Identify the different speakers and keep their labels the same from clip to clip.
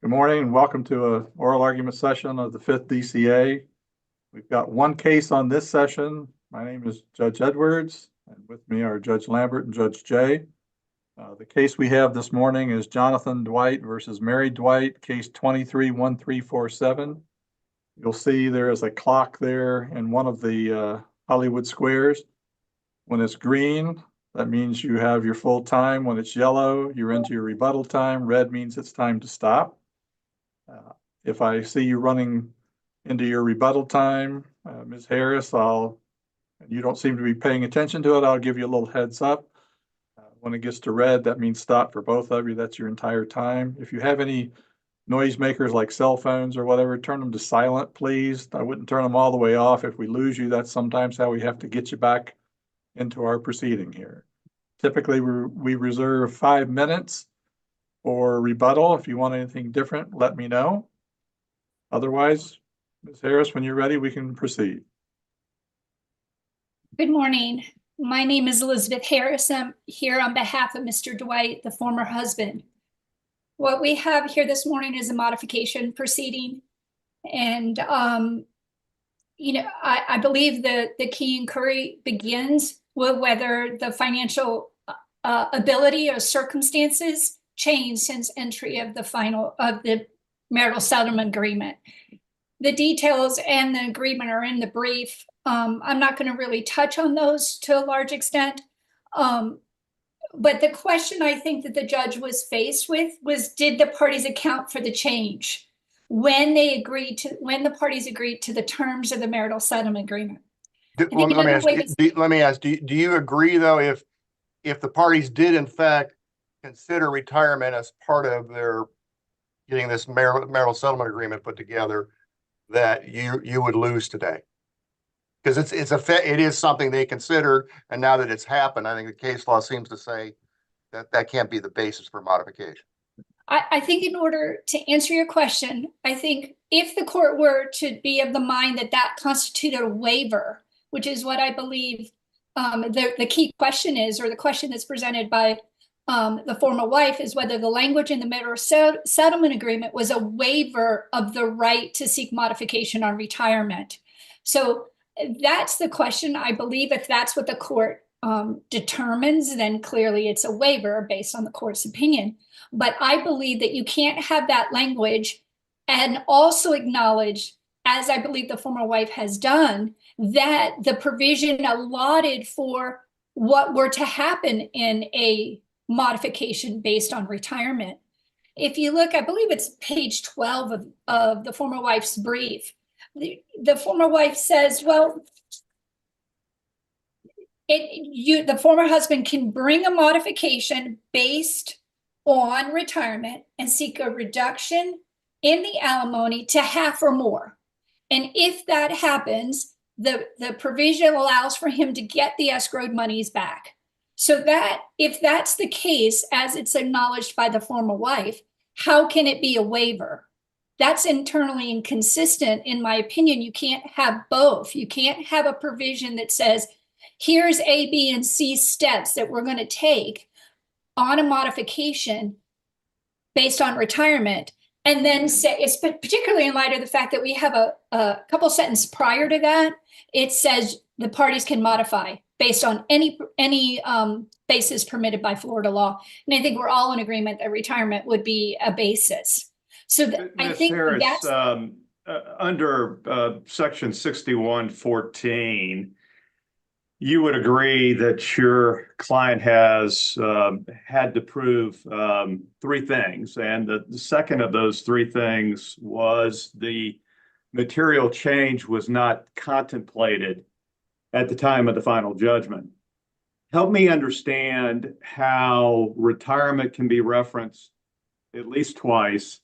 Speaker 1: Good morning and welcome to an oral argument session of the 5th DCA. We've got one case on this session. My name is Judge Edwards, and with me are Judge Lambert and Judge Jay. The case we have this morning is Jonathan Dwight versus Mary Dwight, case 23-1347. You'll see there is a clock there in one of the Hollywood squares. When it's green, that means you have your full time. When it's yellow, you're into your rebuttal time. Red means it's time to stop. If I see you running into your rebuttal time, Ms. Harris, you don't seem to be paying attention to it, I'll give you a little heads up. When it gets to red, that means stop for both of you. That's your entire time. If you have any noisemakers like cell phones or whatever, turn them to silent, please. I wouldn't turn them all the way off. If we lose you, that's sometimes how we have to get you back into our proceeding here. Typically, we reserve 5 minutes for rebuttal. If you want anything different, let me know. Otherwise, Ms. Harris, when you're ready, we can proceed.
Speaker 2: Good morning. My name is Elizabeth Harris. I'm here on behalf of Mr. Dwight, the former husband. What we have here this morning is a modification proceeding. And, I believe the key inquiry begins with whether the financial ability or circumstances changed since entry of the marital settlement agreement. The details and the agreement are in the brief. I'm not going to really touch on those to a large extent. But the question I think that the judge was faced with was, did the parties account for the change when the parties agreed to the terms of the marital settlement agreement?
Speaker 3: Let me ask, do you agree though, if the parties did in fact consider retirement as part of their getting this marital settlement agreement put together, that you would lose today? Because it is something they considered, and now that it's happened, I think the case law seems to say that can't be the basis for modification.
Speaker 2: I think in order to answer your question, I think if the court were to be of the mind that constituted a waiver, which is what I believe the key question is, or the question that's presented by the former wife, is whether the language in the marital settlement agreement was a waiver of the right to seek modification on retirement. So that's the question. I believe if that's what the court determines, then clearly it's a waiver based on the court's opinion. But I believe that you can't have that language and also acknowledge, as I believe the former wife has done, that the provision allotted for what were to happen in a modification based on retirement. If you look, I believe it's page 12 of the former wife's brief. The former wife says, well, the former husband can bring a modification based on retirement and seek a reduction in the alimony to half or more. And if that happens, the provision allows for him to get the escrowed monies back. So that if that's the case, as it's acknowledged by the former wife, how can it be a waiver? That's internally inconsistent, in my opinion. You can't have both. You can't have a provision that says, here's A, B, and C steps that we're going to take on a modification based on retirement, and then say, it's particularly in light of the fact that we have a couple sentences prior to that, it says the parties can modify based on any basis permitted by Florida law. And I think we're all in agreement that retirement would be a basis. So I think
Speaker 4: Harris,
Speaker 2: that's
Speaker 4: under section 6114, you would agree that your client has had to prove 3 things. And the second of those 3 things was the material change was not contemplated at the time of the final judgment. Help me understand how retirement can be referenced at least twice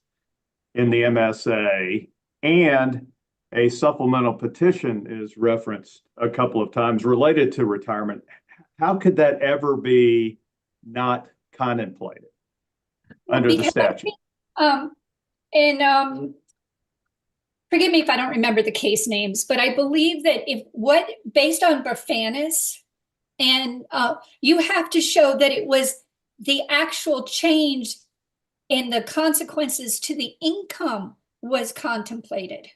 Speaker 4: in the MSA, and a supplemental petition is referenced a couple of times related to retirement. How could that ever be not contemplated under the statute?
Speaker 2: Forgive me if I don't remember the case names, but I believe that based on Berfanis, and you have to show that it was the actual change and the consequences to the income was contemplated.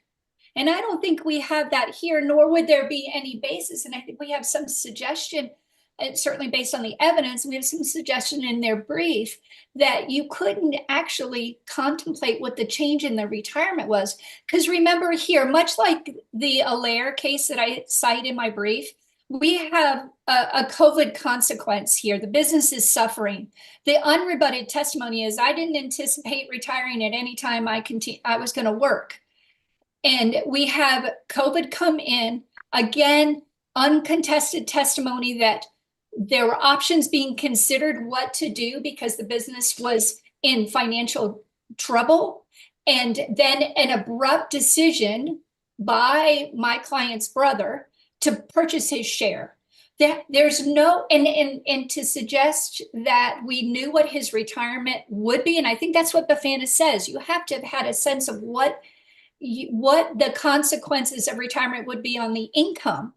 Speaker 2: And I don't think we have that here, nor would there be any basis. And I think we have some suggestion, and certainly based on the evidence, we have some suggestion in their brief that you couldn't actually contemplate what the change in the retirement was. Because remember here, much like the Allaire case that I cite in my brief, we have a COVID consequence here. The business is suffering. The unrebutted testimony is, I didn't anticipate retiring at any time I was going to work. And we have COVID come in, again, uncontested testimony that there were options being considered what to do because the business was in financial trouble. And then an abrupt decision by my client's brother to purchase his share. That there's no, and to suggest that we knew what his retirement would be, and I think that's what Bafanis says, you have to have had a sense of what the consequences of retirement would be on the income.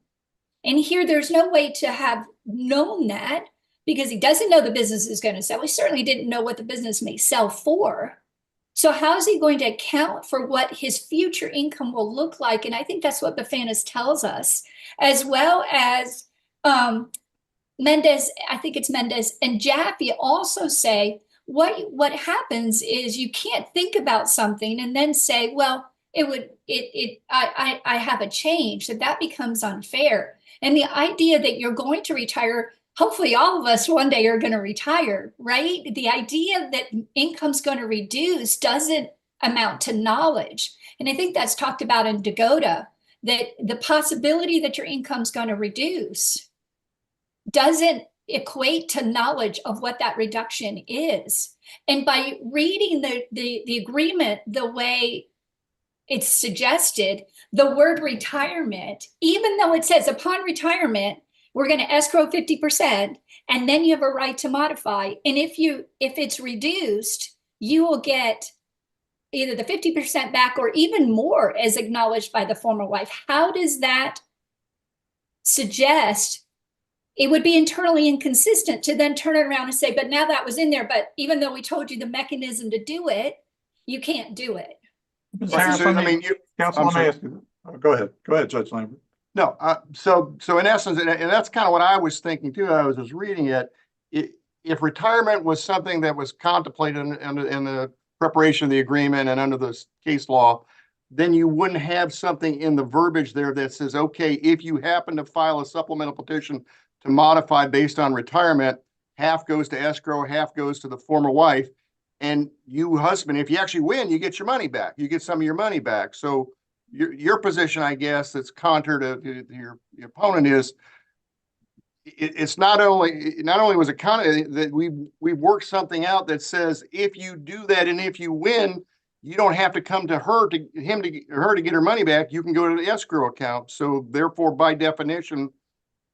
Speaker 2: And here there's no way to have known that because he doesn't know the business is going to sell. He certainly didn't know what the business may sell for. So how is he going to account for what his future income will look like? And I think that's what Bafanis tells us, as well as Mendez, I think it's Mendez and Jaffe also say, what happens is you can't think about something and then say, well, I have a change, that becomes unfair. And the idea that you're going to retire, hopefully all of us one day are going to retire, right? The idea that income's going to reduce doesn't amount to knowledge. And I think that's talked about in Degota, that the possibility that your income's going to reduce doesn't equate to knowledge of what that reduction is. And by reading the agreement the way it's suggested, the word retirement, even though it says upon retirement, we're going to escrow 50%, and then you have a right to modify. And if it's reduced, you will get either the 50% back or even more as acknowledged by the former wife. How does that suggest? It would be internally inconsistent to then turn it around and say, but now that was in there, but even though we told you the mechanism to do it, you can't do it.
Speaker 1: Ms.
Speaker 3: Right,
Speaker 1: Harris,
Speaker 3: so,
Speaker 1: let
Speaker 3: I
Speaker 1: me-
Speaker 3: mean,
Speaker 1: Counsel,
Speaker 3: I'm
Speaker 1: let me
Speaker 3: sorry.
Speaker 1: ask you. Go ahead, Judge Lambert.
Speaker 3: No, so in essence, and that's kind of what I was thinking too. I was just reading it. If retirement was something that was contemplated in the preparation of the agreement and under the case law, then you wouldn't have something in the verbiage there that says, okay, if you happen to file a supplemental petition to modify based on retirement, half goes to escrow, half goes to the former wife. And you, husband, if you actually win, you get your money back. You get some of your money back. So your position, I guess, that's contrary to your opponent is it's not only was it kind of that we worked something out that says if you do that and if you win, you don't have to come to her to get her money back. You can go to the escrow account. So therefore, by definition,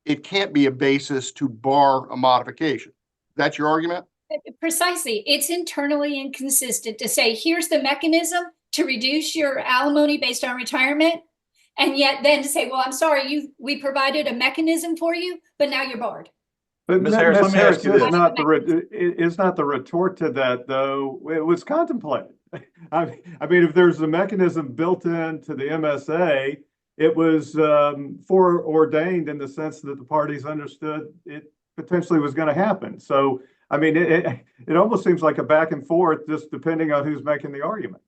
Speaker 3: it can't be a basis to bar a modification. That's your argument?
Speaker 2: Precisely. It's internally inconsistent to say, here's the mechanism to reduce your alimony based on retirement. And yet then to say, well, I'm sorry, we provided a mechanism for you, but now you're barred.
Speaker 4: But
Speaker 1: Ms. Harris, let me ask you
Speaker 4: it's
Speaker 1: this.
Speaker 4: not it's not the retort to that, though. It was contemplated. I mean, if there's a mechanism built into the MSA, it was foreordained in the sense that the parties understood it potentially was going to happen. So, I mean, it almost seems like a back and forth, just depending on who's making the argument.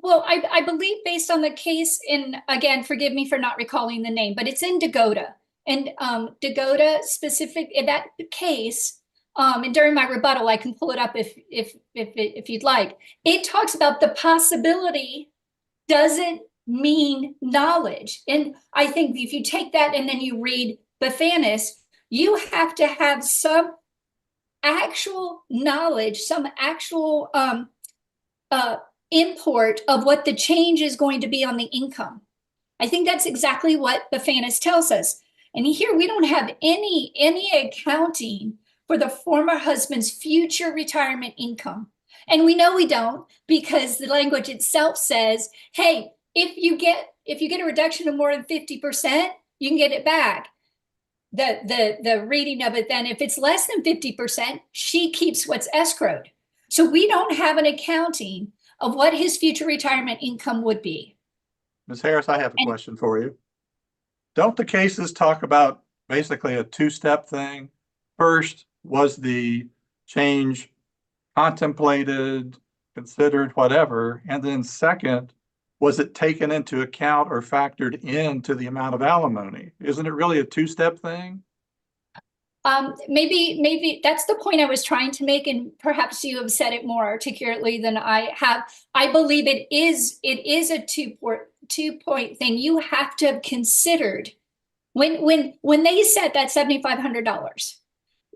Speaker 2: Well, I believe based on the case in, again, forgive me for not recalling the name, but it's in Degota. And Degota specific in that case, and during my rebuttal, I can pull it up if you'd like. It talks about the possibility doesn't mean knowledge. And I think if you take that and then you read Bafanis, you have to have some actual knowledge, some actual import of what the change is going to be on the income. I think that's exactly what Bafanis tells us. And here we don't have any accounting for the former husband's future retirement income. And we know we don't, because the language itself says, hey, if you get a reduction of more than 50%, you can get it back. The reading of it then, if it's less than 50%, she keeps what's escrowed. So we don't have an accounting of what his future retirement income would be.
Speaker 1: Ms. Harris, I have a
Speaker 2: And-
Speaker 1: question for you. Don't the cases talk about basically a two-step thing? First, was the change contemplated, considered, whatever? And then second, was it taken into account or factored into the amount of alimony? Isn't it really a two-step thing?
Speaker 2: Maybe that's the point I was trying to make, and perhaps you have said it more articulately than I have. I believe it is a two-point thing. You have to have considered when they said that $7,500,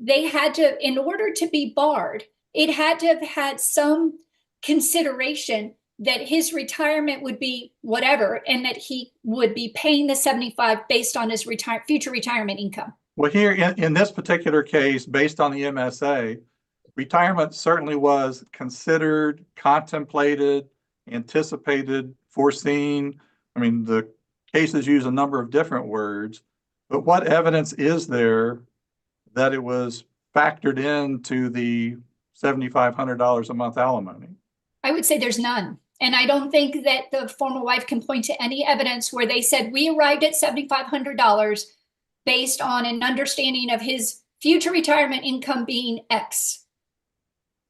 Speaker 2: they had to, in order to be barred, it had to have had some consideration that his retirement would be whatever, and that he would be paying the 75 based on his future retirement income.
Speaker 1: Well, here in this particular case, based on the MSA, retirement certainly was considered, contemplated, anticipated, foreseen. I mean, the cases use a number of different words, but what evidence is there that it was factored into the $7,500 a month alimony?
Speaker 2: I would say there's none. And I don't think that the former wife can point to any evidence where they said we arrived at $7,500 based on an understanding of his future retirement income being X.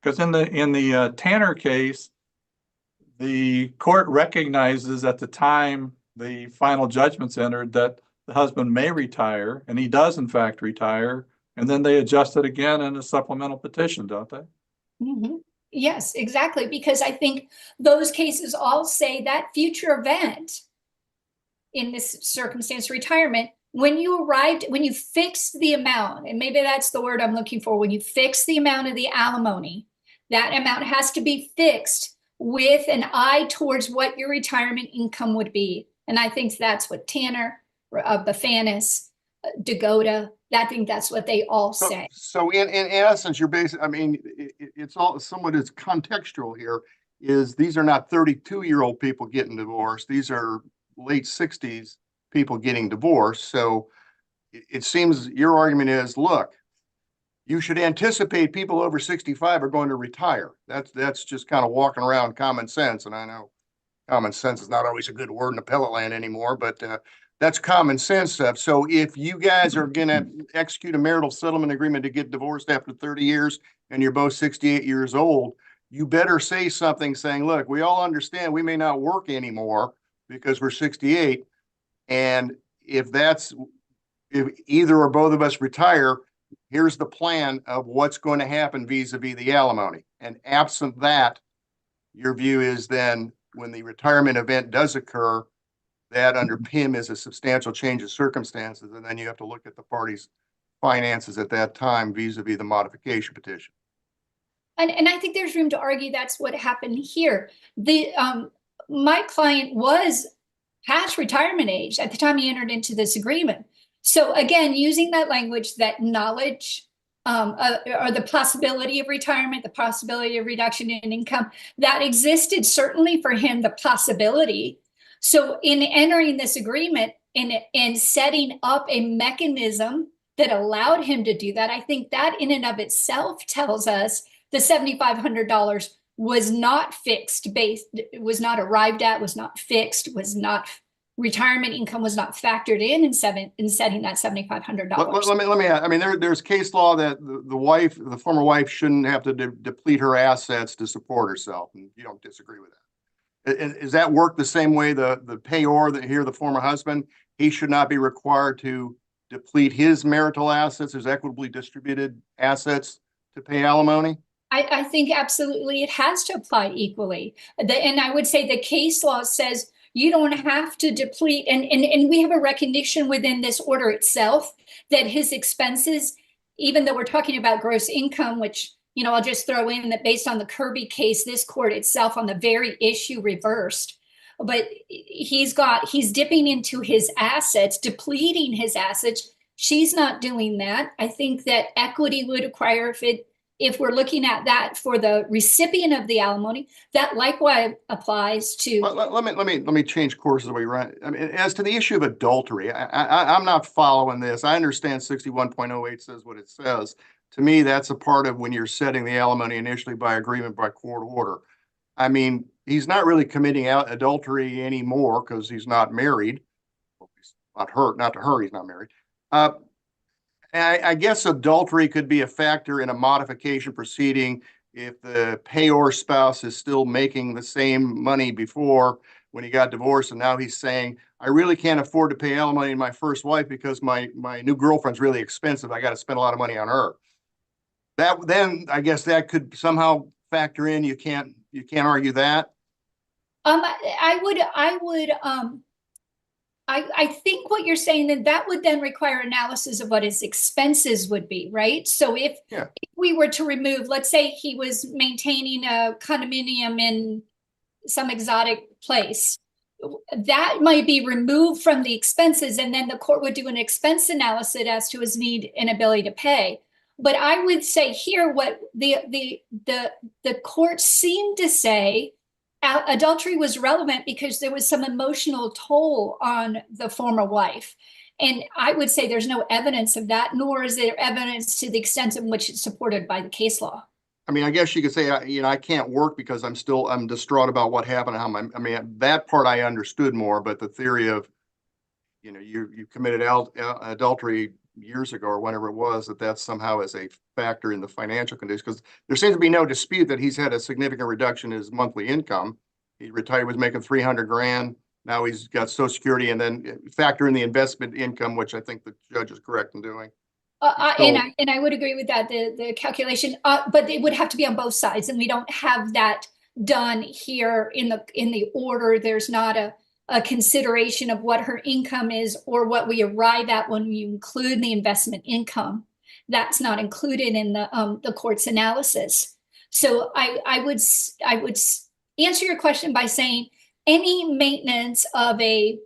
Speaker 1: Because in the Tanner case, the court recognizes at the time the final judgment's entered that the husband may retire, and he does in fact retire, and then they adjust it again in a supplemental petition, don't they?
Speaker 2: Mm-hmm. Yes, exactly. Because I think those cases all say that future event, in this circumstance, retirement, when you fix the amount, and maybe that's the word I'm looking for, when you fix the amount of the alimony, that amount has to be fixed with an eye towards what your retirement income would be. And I think that's what Tanner, Bafanis, Degoda, I think that's what they all say.
Speaker 3: So in essence, you're basically, I mean, it's all somewhat is contextual here, is these are not 32-year-old people getting divorced. These are late 60s people getting divorced. So it seems your argument is, look, you should anticipate people over 65 are going to retire. That's just kind of walking around common sense. And I know common sense is not always a good word in appellate land anymore, but that's common sense stuff. So if you guys are going to execute a marital settlement agreement to get divorced after 30 years and you're both 68 years old, you better say something saying, look, we all understand we may not work anymore because we're 68. And if either or both of us retire, here's the plan of what's going to happen vis-a-vis the alimony. And absent that, your view is then when the retirement event does occur, that under PIM is a substantial change of circumstances. And then you have to look at the parties' finances at that time vis-a-vis the modification petition.
Speaker 2: And I think there's room to argue that's what happened here. My client was past retirement age at the time he entered into this agreement. So again, using that language, that knowledge, or the possibility of retirement, the possibility of reduction in income, that existed certainly for him, the possibility. So in entering this agreement and setting up a mechanism that allowed him to do that, I think that in and of itself tells us the $7,500 was not fixed, was not arrived at, was not fixed, was not retirement income was not factored in setting that $7,500.
Speaker 3: Let me. I mean, there's case law that the former wife, shouldn't have to deplete her assets to support herself, and you don't disagree with that. Is that work the same way? The payor that here, the former husband, he should not be required to deplete his marital assets, his equitably distributed assets, to pay alimony?
Speaker 2: I think absolutely it has to apply equally. And I would say the case law says you don't have to deplete, and we have a recognition within this order itself that his expenses, even though we're talking about gross income, which, you know, I'll just throw in that based on the Kirby case, this court itself on the very issue reversed, but he's dipping into his assets, depleting his assets. She's not doing that. I think that equity would require, if we're looking at that for the recipient of the alimony, that likewise applies to.
Speaker 3: Let me change courses we run. I mean, as to the issue of adultery, I'm not following this. I understand 61.08 says what it says. to me, that's a part of when you're setting the alimony initially by agreement by court order. I mean, he's not really committing adultery anymore because he's not married. Not to her, he's not married. I guess adultery could be a factor in a modification proceeding if the payor spouse is still making the same money before when he got divorced, and now he's saying, I really can't afford to pay alimony to my first wife because my new girlfriend's really expensive. I got to spend a lot of money on her. Then I guess that could somehow factor in. You can't argue that.
Speaker 2: I think what you're saying, that would then require analysis of what his expenses would be, right? So if we were to remove, let's say he was maintaining a condominium in some exotic place, that might be removed from the expenses, and then the court would do an expense analysis as to his need and ability to pay. But I would say here, what the court seemed to say, adultery was relevant because there was some emotional toll on the former wife. And I would say there's no evidence of that, nor is there evidence to the extent in which it's supported by the case law.
Speaker 3: I mean, I guess you could say, I can't work because I'm distraught about what happened. I mean, that part I understood more, but the theory of, you committed adultery years ago or whenever it was, that somehow is a factor in the financial condition, because there seems to be no dispute that he's had a significant reduction in his monthly income. He retired, was making $300,000. Now he's got Social Security, and then factor in the investment income, which I think the judge is correct in doing.
Speaker 2: And I would agree with that, the calculation, but it would have to be on both sides, and we don't have that done here in the order. There's not a consideration of what her income is or what we arrive at when you include the investment income. That's not included in the court's analysis. So I would answer your question by saying any maintenance of a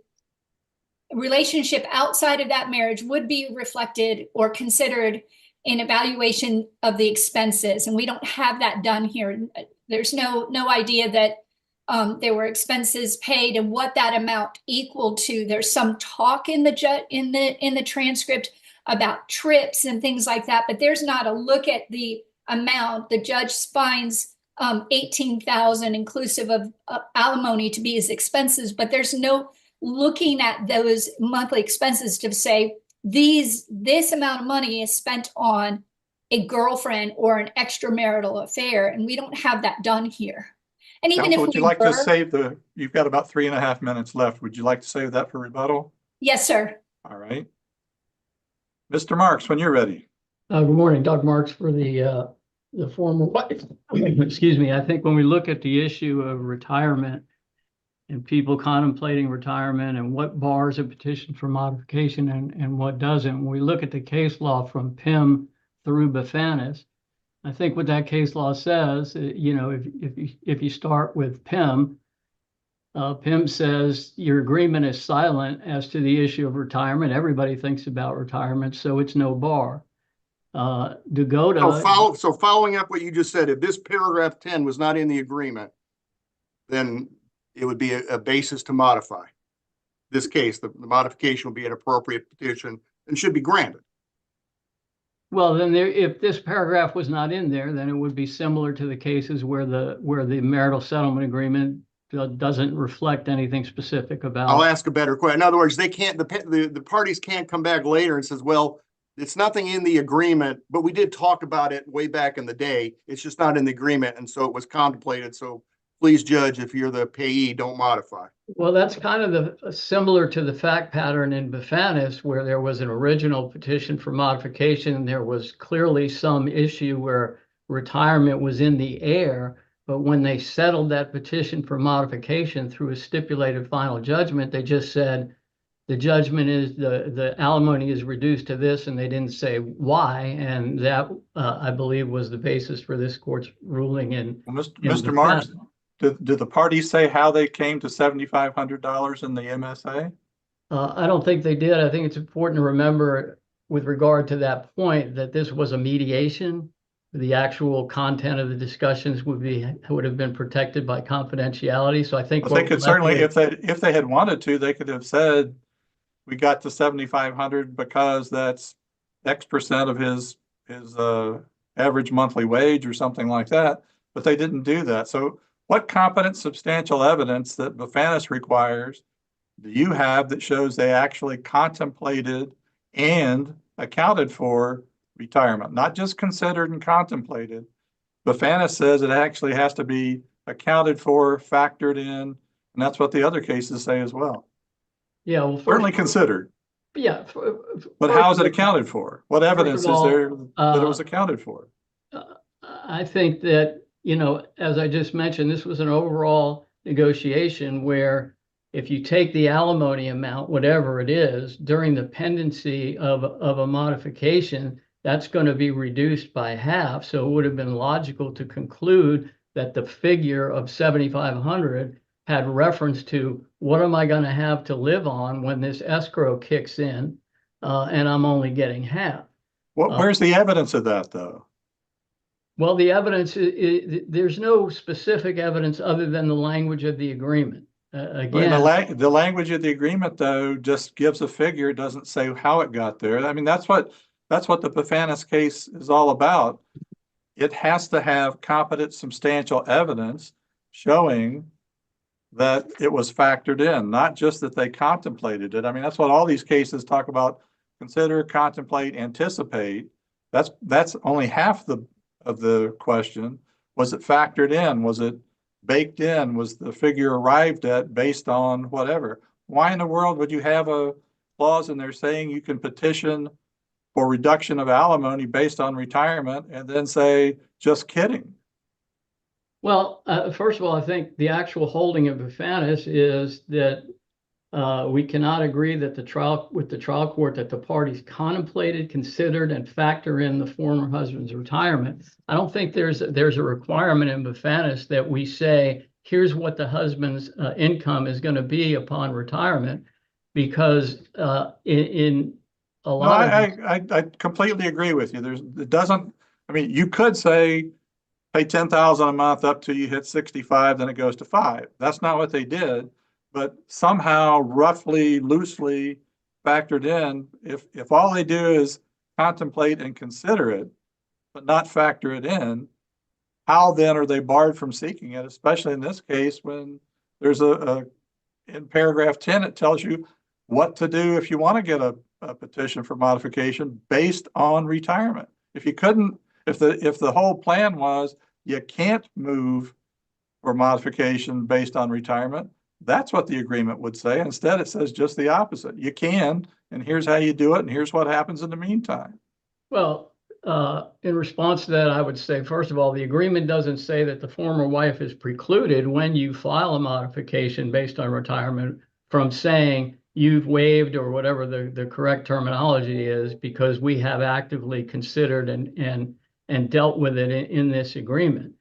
Speaker 2: relationship outside of that marriage would be reflected or considered in evaluation of the expenses, and we don't have that done here. There's no idea that there were expenses paid and what that amount equal to. There's some talk in the transcript about trips and things like that, but there's not a look at the amount. The judge finds $18,000 inclusive of alimony to be his expenses, but there's no looking at those monthly expenses to say this amount of money is spent on a girlfriend or an extramarital affair, and we don't have that done here. And even
Speaker 1: Counsel,
Speaker 2: if
Speaker 1: would you like to save you've got about 3.5 minutes left. Would you like to save that for rebuttal?
Speaker 2: Yes, sir.
Speaker 1: All right. Mr. Marks, when you're ready.
Speaker 5: Good morning, Doug Marks for the former wife. Excuse me. I think when we look at the issue of retirement and people contemplating retirement and what bars a petition for modification and what doesn't, when we look at the case law from Pym through Befanis, I think what that case law says, if you start with Pym, Pym says your agreement is silent as to the issue of retirement. Everybody thinks about retirement, so it's no bar.
Speaker 3: So following up what you just said, if this paragraph 10 was not in the agreement, then it would be a basis to modify this case. The modification will be an appropriate petition and should be granted.
Speaker 5: Well, then if this paragraph was not in there, then it would be similar to the cases where the marital settlement agreement doesn't reflect anything specific about.
Speaker 3: I'll ask a better question. In other words, the parties can't come back later and says, well, it's nothing in the agreement, but we did talk about it way back in the day. It's just not in the agreement, and so it was contemplated. So please, judge, if you're the payee, don't modify.
Speaker 5: Well, that's kind of similar to the fact pattern in Befanis, where there was an original petition for modification, and there was clearly some issue where retirement was in the air. But when they settled that petition for modification through a stipulated final judgment, they just said the judgment is the alimony is reduced to this, and they didn't say why. And that, I believe, was the basis for this court's ruling in
Speaker 1: Mr. Marks, did the parties say how they came to $7,500 in the MSA?
Speaker 5: I don't think they did. I think it's important to remember with regard to that point that this was a mediation. The actual content of the discussions would have been protected by confidentiality. So I think
Speaker 1: they could certainly, if they had wanted to, they could have said, we got to $7,500 because that's X% of his his average monthly wage or something like that, but they didn't do that. So what competent substantial evidence that Bofanis requires do you have that shows they actually contemplated and accounted for retirement, not just considered and contemplated? Bofanis says it actually has to be accounted for, factored in, and that's what the other cases say as well.
Speaker 5: Yeah, well,
Speaker 1: Certainly considered,
Speaker 5: yeah.
Speaker 1: but how is it accounted for? What evidence is there that it was accounted for?
Speaker 5: I think that, you know, as I just mentioned, this was an overall negotiation where if you take the alimony amount, whatever it is, during the pendency of a modification, that's going to be reduced by half. So it would have been logical to conclude that the figure of 7,500 had reference to what am I going to have to live on when this escrow kicks in, and I'm only getting half.
Speaker 1: Where's the evidence of that, though?
Speaker 5: Well, the evidence there's no specific evidence other than the language of the agreement. Again,
Speaker 1: the language of the agreement, though, just gives a figure. It doesn't say how it got there. I mean, that's what the Bofanis case is all about. It has to have competent, substantial evidence showing that it was factored in, not just that they contemplated it. I mean, that's what all these cases talk about: consider, contemplate, anticipate. That's only half of the question. Was it factored in? Was it baked in? Was the figure arrived at based on whatever? Why in the world would you have a clause in there saying you can petition for reduction of alimony based on retirement and then say, just kidding?
Speaker 5: well, first of all, I think the actual holding of Bofanis is that we cannot agree that the trial court that the parties contemplated, considered, and factor in the former husband's retirement. I don't think there's a requirement in Bofanis that we say, here's what the husband's income is going to be upon retirement, because in a lot of
Speaker 1: I completely agree with you. It doesn't, I mean, you could say pay 10,000 a month up till you hit 65, then it goes to 5. That's not what they did. But somehow, roughly, loosely factored in, if all they do is contemplate and consider it, but not factor it in, how then are they barred from seeking it? Especially in this case, when there's in paragraph 10, it tells you what to do if you want to get a petition for modification based on retirement. If you couldn't, if the whole plan was you can't move for modification based on retirement, that's what the agreement would say. Instead, it says just the opposite. You can, and here's how you do it, and here's what happens in the meantime.
Speaker 5: Well, in response to that, I would say, first of all, the agreement doesn't say that the former wife is precluded when you file a modification based on retirement from saying you've waived, or whatever the correct terminology is, because we have actively considered and dealt with it in this agreement.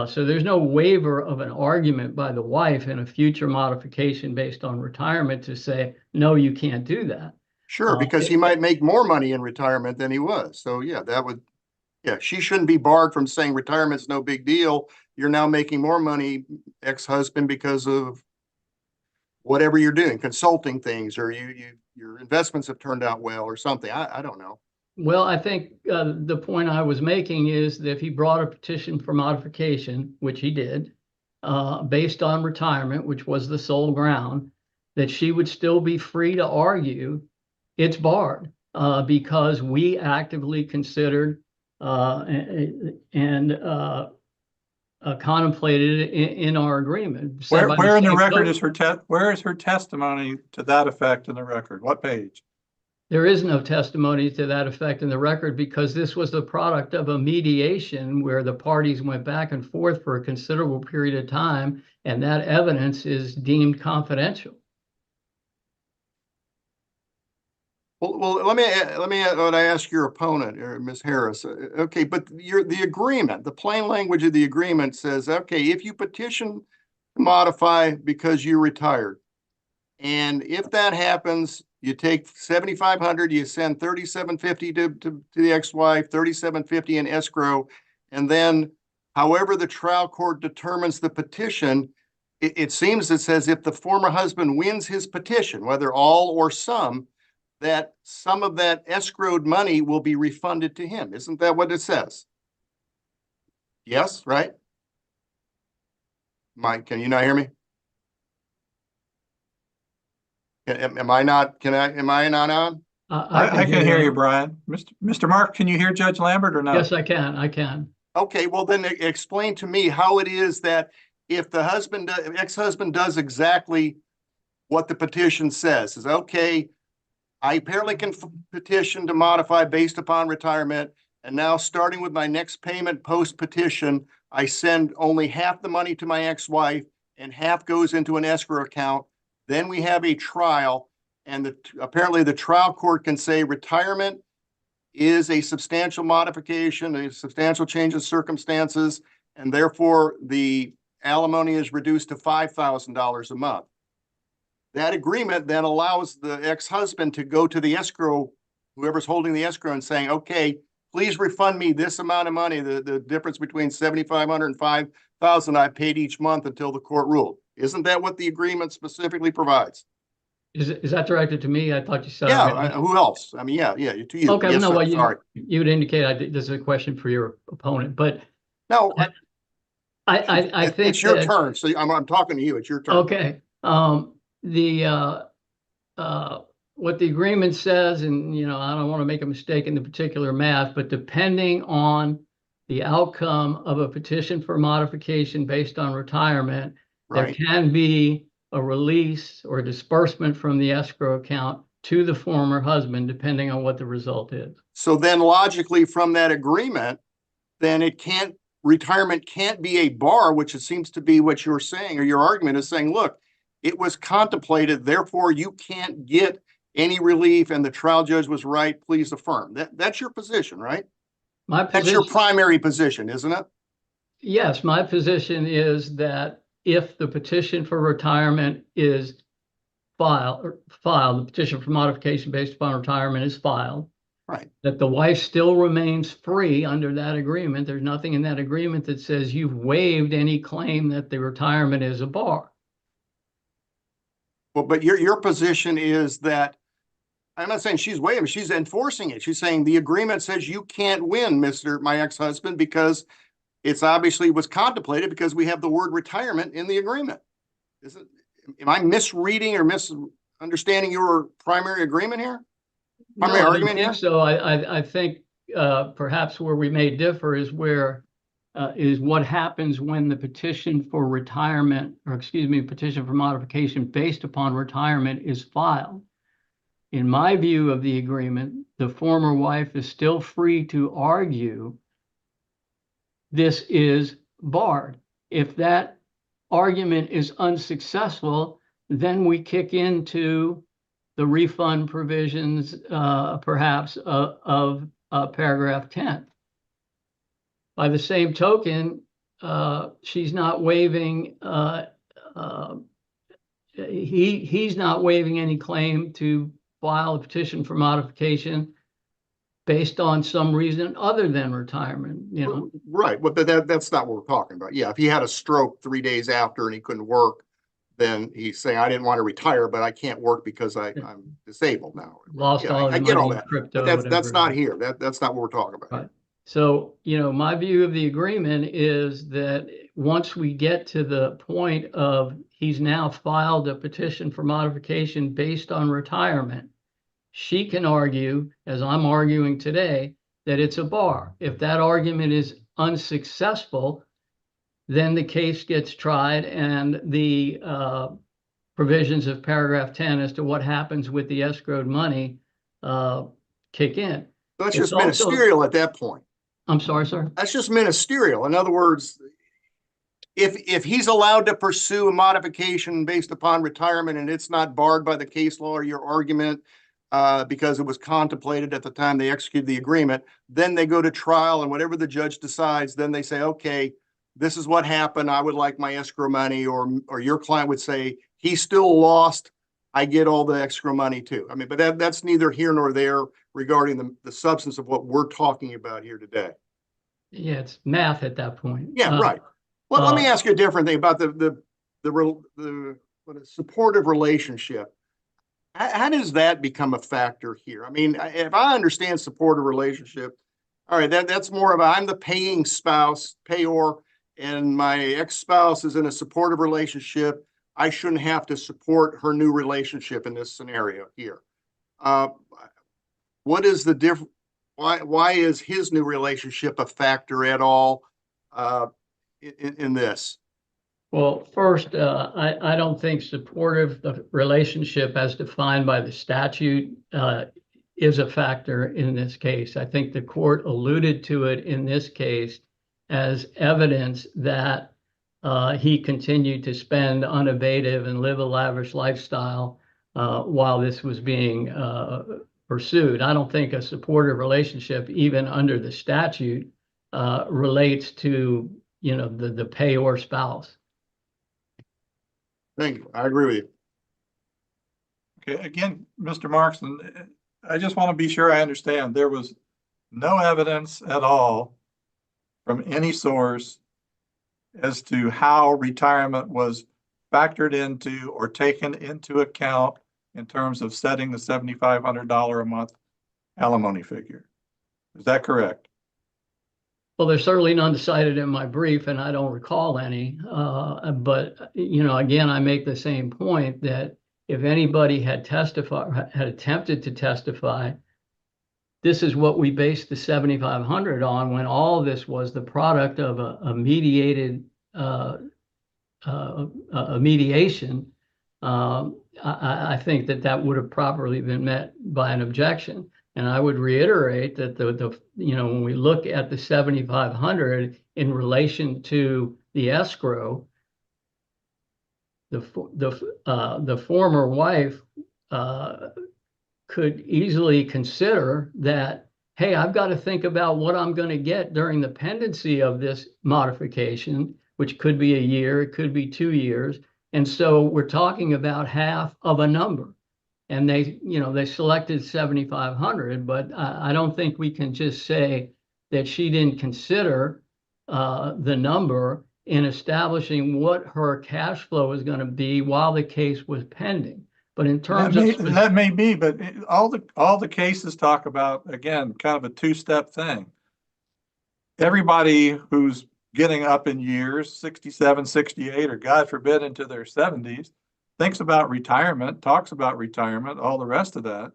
Speaker 5: So there's no waiver of an argument by the wife in a future modification based on retirement to say, no, you can't do that.
Speaker 3: Sure, because he might make more money in retirement than he was. So yeah, she shouldn't be barred from saying retirement's no big deal. You're now making more money, ex-husband, because of whatever you're doing, consulting things, or your investments have turned out well or something. I don't know.
Speaker 5: Well, I think the point I was making is that if he brought a petition for modification, which he did, based on retirement, which was the sole ground, that she would still be free to argue it's barred because we actively considered and contemplated it in our agreement.
Speaker 1: Where in the record is where is her testimony to that effect in the record? What page?
Speaker 5: There is no testimony to that effect in the record, because this was the product of a mediation where the parties went back and forth for a considerable period of time, and that evidence is deemed confidential.
Speaker 3: Well, let me ask your opponent, or Ms. Harris. Okay, but the agreement, the plain language of the agreement says, okay, if you petition to modify because you retired, and if that happens, you take 7,500, you send 3,750 to the ex-wife, 3,750 in escrow, and then however the trial court determines the petition, it seems it says if the former husband wins his petition, whether all or some, that some of that escrowed money will be refunded to him. Isn't that what it says? Yes, right? Mike, can you not hear me? Am I not, am I not on?
Speaker 1: I can hear you, Brian. Mr. Mark, can you hear Judge Lambert or no?
Speaker 5: Yes, I can.
Speaker 3: Okay, well then explain to me how it is that if the ex-husband does exactly what the petition says, is okay, I apparently can petition to modify based upon retirement, and now starting with my next payment post-petition, I send only half the money to my ex-wife and half goes into an escrow account. Then we have a trial, and apparently the trial court can say retirement is a substantial modification, a substantial change in circumstances, and therefore the alimony is reduced to $5,000 a month. That agreement then allows the ex-husband to go to the escrow, whoever's holding the escrow, and saying, okay, please refund me this amount of money, the difference between $7,500 and $5,000 I paid each month until the court ruled. Isn't that what the agreement specifically provides?
Speaker 5: Is that directed to me? I thought you said.
Speaker 3: Yeah, who else? I mean, yeah, to you.
Speaker 5: Okay,
Speaker 3: yes,
Speaker 5: no,
Speaker 3: sir.
Speaker 5: well,
Speaker 3: Sorry.
Speaker 5: you would indicate this is a question for your opponent, but
Speaker 3: No,
Speaker 5: I think
Speaker 3: it's your turn. So I'm talking to you. It's your turn.
Speaker 5: Okay, what the agreement says, and I don't want to make a mistake in the particular math, but depending on the outcome of a petition for modification based on retirement,
Speaker 3: Right.
Speaker 5: there can be a release or disbursement from the escrow account to the former husband, depending on what the result is.
Speaker 3: So then logically from that agreement, then retirement can't be a bar, which it seems to be what you're saying, or your argument is saying, look, it was contemplated, therefore you can't get any relief, and the trial judge was right, please affirm. That's your position, right? That's your primary position, isn't it?
Speaker 5: Yes, my position is that if the petition for retirement is filed, the petition for modification based upon retirement is filed,
Speaker 3: right, that
Speaker 5: the wife still remains free under that agreement. There's nothing in that agreement that says you've waived any claim that the retirement is a bar.
Speaker 3: Well, but your position is that, I'm not saying she's waiving, she's enforcing it. She's saying the agreement says you can't win, my ex-husband, because it's obviously was contemplated because we have the word retirement in the agreement. Am I misreading or misunderstanding your primary agreement here? Primary argument here?
Speaker 5: So I think perhaps where we may differ is is what happens when the petition for retirement, or excuse me, petition for modification based upon retirement is filed. In my view of the agreement, the former wife is still free to argue this is barred. If that argument is unsuccessful, then we kick into the refund provisions, perhaps, of paragraph 10. By the same token, she's not waiving, he's not waiving any claim to file a petition for modification based on some reason other than retirement,
Speaker 3: Right, but that's not what we're talking about. Yeah, if he had a stroke 3 days after and he couldn't work, then he's saying, I didn't want to retire, but I can't work because I'm disabled now.
Speaker 5: Lost all his
Speaker 3: I get all
Speaker 5: money in
Speaker 3: that.
Speaker 5: crypto,
Speaker 3: But that's not here. That's not what we're talking about.
Speaker 5: Right. So, my view of the agreement is that once we get to the point of he's now filed a petition for modification based on retirement, she can argue, as I'm arguing today, that it's a bar. If that argument is unsuccessful, then the case gets tried and the provisions of paragraph 10 as to what happens with the escrowed money kick in.
Speaker 3: That's just ministerial at that point.
Speaker 5: I'm sorry, sir?
Speaker 3: That's just ministerial. In other words, if he's allowed to pursue a modification based upon retirement and it's not barred by the case law or your argument, because it was contemplated at the time they executed the agreement, then they go to trial, and whatever the judge decides, then they say, okay, this is what happened. I would like my escrow money, or your client would say, he still lost. I get all the escrow money too. I mean, but that's neither here nor there regarding the substance of what we're talking about here today.
Speaker 5: Yeah, it's math at that point.
Speaker 3: Yeah, right. Well, let me ask you a different thing about the supportive relationship. How does that become a factor here? I mean, if I understand supportive relationship, all right, that's more of a, I'm the paying spouse, payor, and my ex-spouse is in a supportive relationship. I shouldn't have to support her new relationship in this scenario here. What is the difference? Why is his new relationship a factor at all in this?
Speaker 5: Well, first, I don't think supportive the relationship as defined by the statute is a factor in this case. I think the court alluded to it in this case as evidence that he continued to spend unabated and live a lavish lifestyle while this was being pursued. I don't think a supportive relationship, even under the statute, relates to, you know, the payor spouse.
Speaker 3: Thank you. I agree with you.
Speaker 1: Okay, again, Mr. Markson, I just want to be sure I understand. There was no evidence at all from any source as to how retirement was factored into or taken into account in terms of setting the $7,500 a month alimony figure. Is that correct?
Speaker 5: Well, there's certainly none cited in my brief, and I don't recall any. But, you know, again, I make the same point that if anybody had attempted to testify, this is what we based the 7,500 on when all of this was the product of a mediated mediation. I think that would have properly been met by an objection. And I would reiterate that you know, when we look at the 7,500 in relation to the escrow, the former wife could easily consider that, hey, I've got to think about what I'm going to get during the pendency of this modification, which could be a year, it could be 2 years. And so we're talking about half of a number. And they, you know, they selected 7,500, but I don't think we can just say that she didn't consider the number in establishing what her cash flow is going to be while the case was pending. But in terms of
Speaker 1: that may be, but all the cases talk about, again, kind of a two-step thing. Everybody who's getting up in years, 67, 68, or God forbid into their 70s, thinks about retirement, talks about retirement, all the rest of that.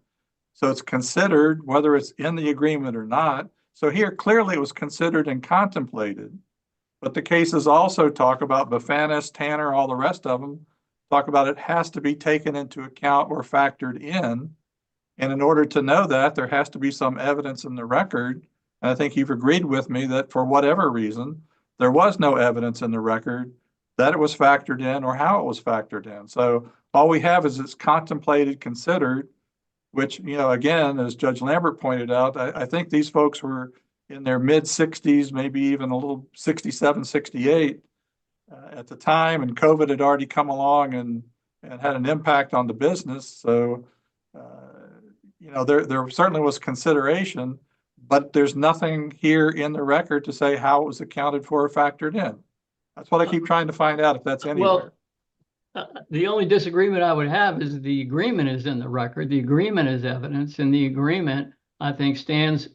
Speaker 1: So it's considered whether it's in the agreement or not. So here, clearly it was considered and contemplated. But the cases also talk about Bafanis, Tanner, all the rest of them, talk about it has to be taken into account or factored in. And in order to know that, there has to be some evidence in the record. And I think you've agreed with me that for whatever reason, there was no evidence in the record that it was factored in or how it was factored in. So all we have is it's contemplated, considered, which, you know, again, as Judge Lambert pointed out, I think these folks were in their mid 60s, maybe even a little 67, 68 at the time, and COVID had already come along and had an impact on the business. So, you know, there certainly was consideration, but there's nothing here in the record to say how it was accounted for or factored in. That's what I keep trying to find out if that's anywhere.
Speaker 5: Well, the only disagreement I would have is the agreement is in the record. The agreement is evidence, and the agreement, I think, stands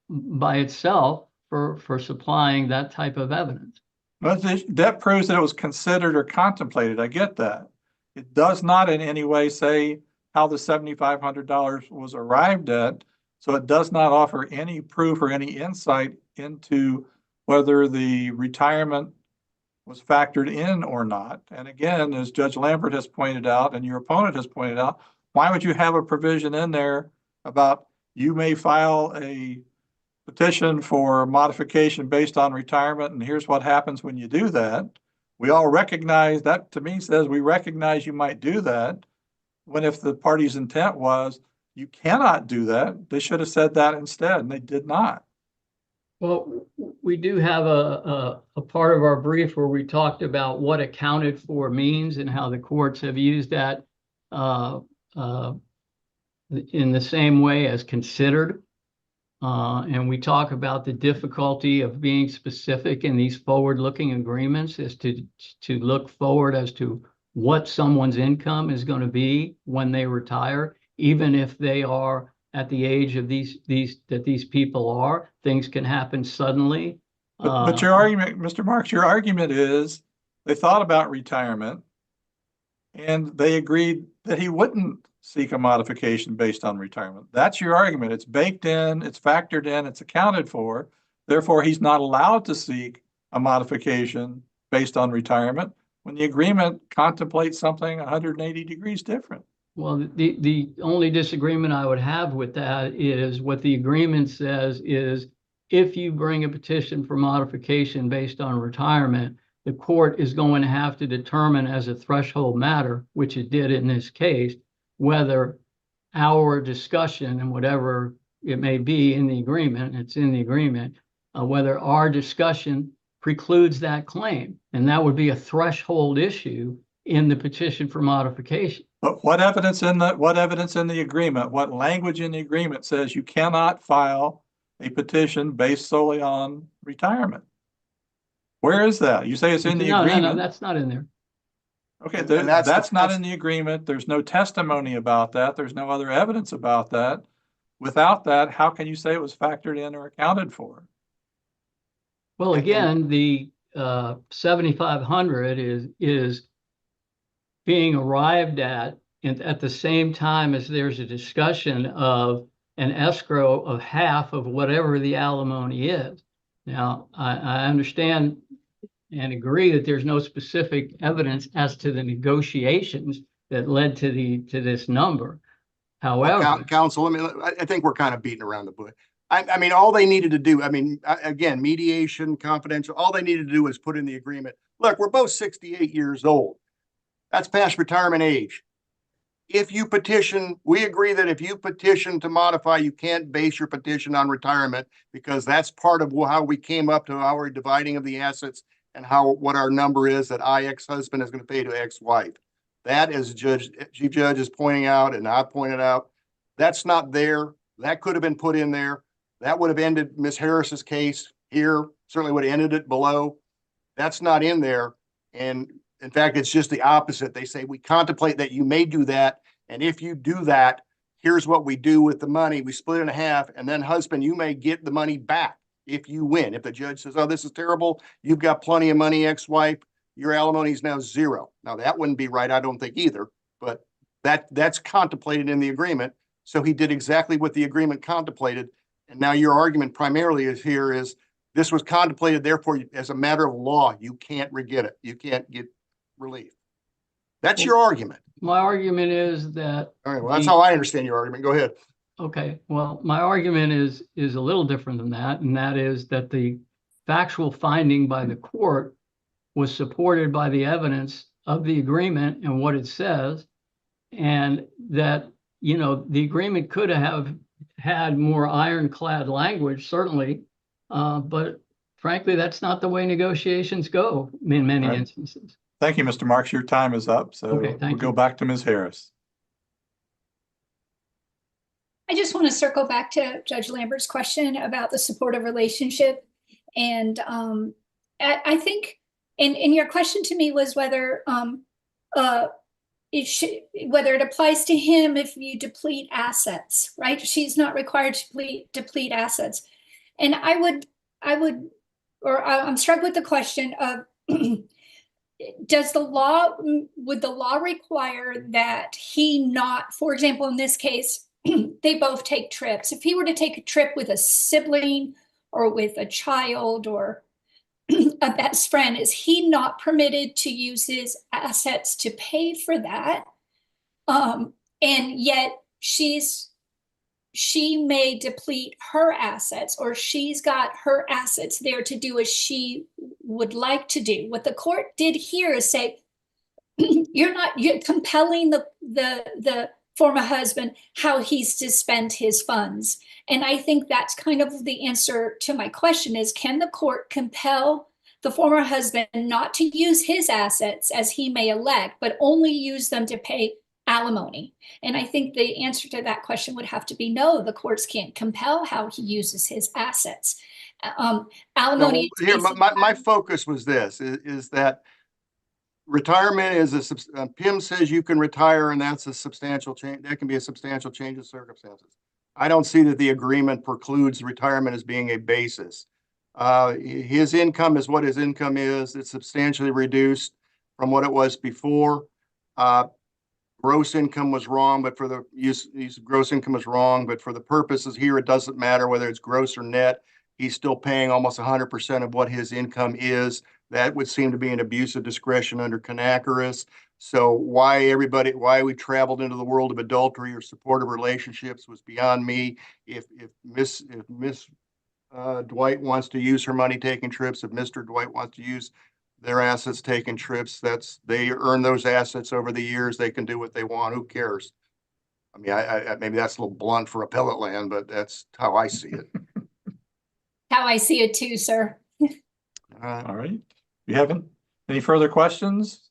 Speaker 5: by itself for supplying that type of evidence.
Speaker 1: But that proves that it was considered or contemplated. I get that. It does not in any way say how the $7,500 was arrived at. So it does not offer any proof or any insight into whether the retirement was factored in or not. And again, as Judge Lambert has pointed out, and your opponent has pointed out, why would you have a provision in there about you may file a petition for modification based on retirement, and here's what happens when you do that? We all recognize that, to me, says we recognize you might do that, when if the party's intent was you cannot do that, they should have said that instead, and they did not.
Speaker 5: Well, we do have a part of our brief where we talked about what accounted for means and how the courts have used that in the same way as considered. And we talk about the difficulty of being specific in these forward-looking agreements as to look forward as to what someone's income is going to be when they retire, even if they are at the age of these people are. Things can happen suddenly.
Speaker 1: But your argument, Mr. Marks, your argument is they thought about retirement and they agreed that he wouldn't seek a modification based on retirement. That's your argument. It's baked in, it's factored in, it's accounted for. Therefore, he's not allowed to seek a modification based on retirement when the agreement contemplates something 180 degrees different.
Speaker 5: Well, the only disagreement I would have with that is what the agreement says is if you bring a petition for modification based on retirement, the court is going to have to determine as a threshold matter, which it did in this case, whether our discussion and whatever it may be in the agreement, it's in the agreement, whether our discussion precludes that claim. And that would be a threshold issue in the petition for modification.
Speaker 1: But what evidence in the agreement, what language in the agreement says you cannot file a petition based solely on retirement? Where is that? You say it's in the agreement.
Speaker 5: No, that's not in there.
Speaker 1: Okay,
Speaker 3: And
Speaker 1: that's not in the agreement. There's no testimony about that. There's no other evidence about that. Without that, how can you say it was factored in or accounted for?
Speaker 5: Well, again, the 7,500 is being arrived at the same time as there's a discussion of an escrow of half of whatever the alimony is. Now, I understand and agree that there's no specific evidence as to the negotiations that led to this number. However,
Speaker 3: Counsel, I think we're kind of beating around the bush. I mean, all they needed to do, again, mediation, confidential, all they needed to do was put in the agreement. Look, we're both 68 years old. That's past retirement age. If you petition, we agree that if you petition to modify, you can't base your petition on retirement because that's part of how we came up to our dividing of the assets and what our number is that ex-husband is going to pay to ex-wife. That, as Chief Judge is pointing out and I pointed out, that's not there. That could have been put in there. That would have ended Ms. Harris's case here, certainly would have ended it below. That's not in there. And in fact, it's just the opposite. They say, we contemplate that you may do that. And if you do that, here's what we do with the money. We split it in half. And then husband, you may get the money back if you win. If the judge says, oh, this is terrible, you've got plenty of money, ex-wife, your alimony is now zero. Now that wouldn't be right, I don't think either, but that's contemplated in the agreement. So he did exactly what the agreement contemplated. And now your argument primarily is this was contemplated, therefore, as a matter of law, you can't get it. You can't get relief. That's your argument.
Speaker 5: my argument is that.
Speaker 3: All right, well, that's how I understand your argument. Go ahead.
Speaker 5: Okay, well, my argument is a little different than that, and that is that the factual finding by the court was supported by the evidence of the agreement and what it says, and that, you know, the agreement could have had more ironclad language, certainly, but frankly, that's not the way negotiations go in many instances.
Speaker 1: Thank you, Mr. Marks. Your time is up, so
Speaker 5: Okay,
Speaker 1: we'll go back to Ms. Harris.
Speaker 2: I just want to circle back to Judge Lambert's question about the supportive relationship. And I think, and your question to me was whether it applies to him if you deplete assets, right? She's not required to deplete assets. And I'm struck with the question of, would the law require that he not, for example, in this case, they both take trips. If he were to take a trip with a sibling or with a child or a best friend, is he not permitted to use his assets to pay for that? And yet she may deplete her assets, or she's got her assets there to do as she would like to do. What the court did here is say, you're compelling the former husband how he's to spend his funds. And I think that's kind of the answer to my question is, can the court compel the former husband not to use his assets as he may elect, but only use them to pay alimony? And I think the answer to that question would have to be no, the courts can't compel how he uses his assets. Alimony.
Speaker 3: No, here, my focus was this, is that retirement is PIM says you can retire and that's a substantial change. That can be a substantial change of circumstances. I don't see that the agreement precludes retirement as being a basis. His income is what his income is. It's substantially reduced from what it was before. Gross income was wrong, but for the use gross income was wrong, but for the purposes here, it doesn't matter whether it's gross or net. He's still paying almost 100% of what his income is. That would seem to be an abuse of discretion under Canacaris. So why we traveled into the world of adultery or supportive relationships was beyond me. If Miss Dwight wants to use her money taking trips, if Mr. Dwight wants to use their assets taking trips, they earn those assets over the years. They can do what they want. Who cares? I mean, I maybe that's a little blunt for appellate land, but that's how I see it.
Speaker 2: How I see it too, sir.
Speaker 1: All right. You haven't any further questions?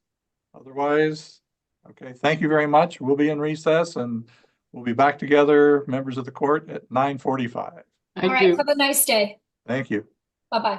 Speaker 1: Otherwise, okay, thank you very much. We'll be in recess and we'll be back together, members of the court, at 9:45.
Speaker 2: All
Speaker 5: Thank
Speaker 2: right,
Speaker 5: you.
Speaker 2: have a nice day.
Speaker 1: Thank you.
Speaker 2: Bye-bye.